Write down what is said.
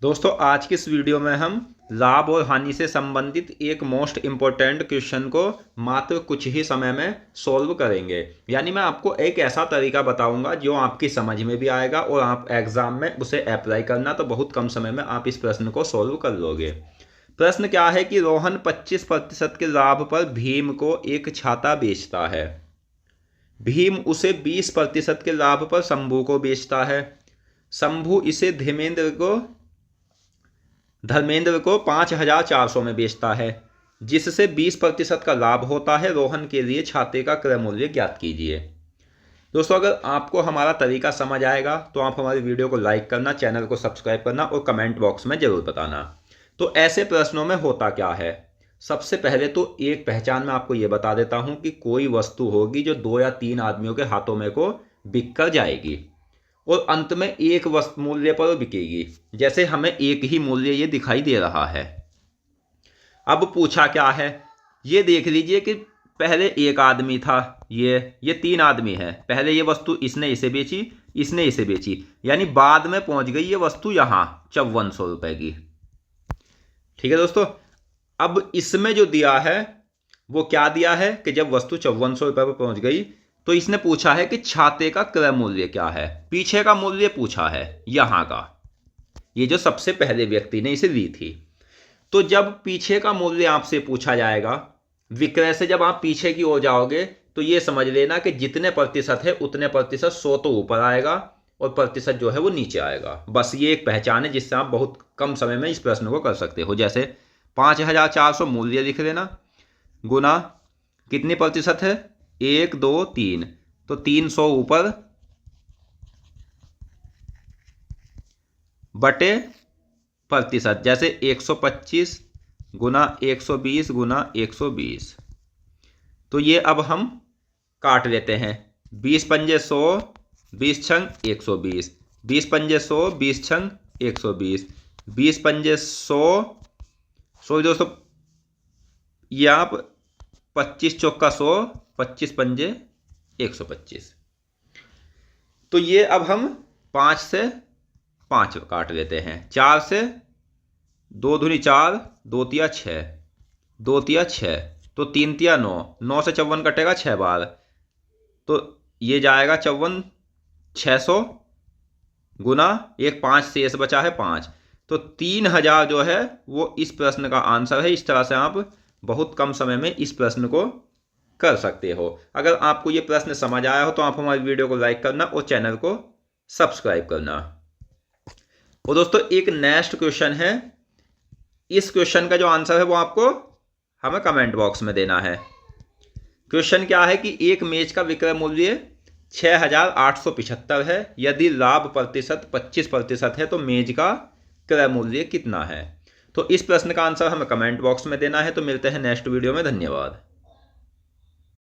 दोस्तों आज की इस वीडियो में हम लाभ और हानि से संबंधित एक मोस्ट इम्पोर्टेंट क्वेश्चन को मात्र कुछ ही समय में सॉल्व करेंगे। यानी मैं आपको एक ऐसा तरीका बताऊंगा जो आपकी समझ में भी आएगा और आप एग्जाम में उसे अप्लाई करना तो बहुत कम समय में आप इस प्रश्न को सॉल्व कर लोगे। प्रश्न क्या है कि रोहन 25% के लाभ पर भीम को एक छाता बेचता है। भीम उसे 20% के लाभ पर शंभू को बेचता है। शंभू इसे धर्मेंद्र को 5,400 में बेचता है, जिससे 20% का लाभ होता है। रोहन के लिए छाते का क्रय मूल्य ज्ञात कीजिए। दोस्तों अगर आपको हमारा तरीका समझ आएगा तो आप हमारी वीडियो को लाइक करना, चैनल को सब्सक्राइब करना और कमेंट बॉक्स में जरूर बताना। तो ऐसे प्रश्नों में होता क्या है, सबसे पहले तो एक पहचान मैं आपको ये बता देता हूं कि कोई वस्तु होगी जो 2 या 3 आदमियों के हाथों में को बिक कर जाएगी और अंत में एक वस्तु मूल्य पर बिकेगी। जैसे हमें एक ही मूल्य ये दिखाई दे रहा है। अब पूछा क्या है, ये देख लीजिए कि पहले एक आदमी था, ये 3 आदमी है। पहले ये वस्तु इसने इसे बेची, इसने इसे बेची, यानी बाद में पहुंच गई ये वस्तु यहां 5400 रुपए की। ठीक है दोस्तों, अब इसमें जो दिया है वो क्या दिया है कि जब वस्तु 5400 रुपए पर पहुंच गई तो इसने पूछा है कि छाते का क्रय मूल्य क्या है। पीछे का मूल्य पूछा है, यहां का, ये जो सबसे पहले व्यक्ति ने इसे ली थी। तो जब पीछे का मूल्य आपसे पूछा जाएगा, विक्रय से जब आप पीछे की ओर जाओगे तो ये समझ लेना कि जितने प्रतिशत है उतने प्रतिशत 100 तो ऊपर आएगा और प्रतिशत जो है वो नीचे आएगा। बस ये एक पहचान है जिससे आप बहुत कम समय में इस प्रश्न को कर सकते हो। जैसे 5,400 मूल्य लिख लेना, गुना कितनी प्रतिशत है, 1 2 3, तो 300 ऊपर बटे प्रतिशत। जैसे 125 गुना 120 गुना 120। तो ये अब हम काट लेते हैं। 20 पंजे 100, 20 छंग 120, 20 पंजे 100, 20 छंग 120, 20 पंजे 100, सॉरी दोस्तों, ये आप 25 चौका 100, 25 पंजे 125। तो ये अब हम 5 से 5 काट लेते हैं। 4 से 2 दूनी 4, 2 तिया 6, 2 तिया 6, तो 3 तिया 9, 9 से 54 कटेगा 6 बार, तो ये जाएगा 54 600 गुना एक 5 शेष बचा है 5, तो 3000 जो है वो इस प्रश्न का आंसर है। इस तरह से आप बहुत कम समय में इस प्रश्न को कर सकते हो। अगर आपको ये प्रश्न समझ आया हो तो आप हमारी वीडियो को लाइक करना और चैनल को सब्सक्राइब करना। और दोस्तों एक नेक्स्ट क्वेश्चन है, इस क्वेश्चन का जो आंसर है वो आपको हमें कमेंट बॉक्स में देना है। क्वेश्चन क्या है कि एक मेज का विक्रय मूल्य 6,875 है। यदि लाभ प्रतिशत 25% है तो मेज का क्रय मूल्य कितना है। तो इस प्रश्न का आंसर हमें कमेंट बॉक्स में देना है। तो मिलते हैं नेक्स्ट वीडियो में। धन्यवाद।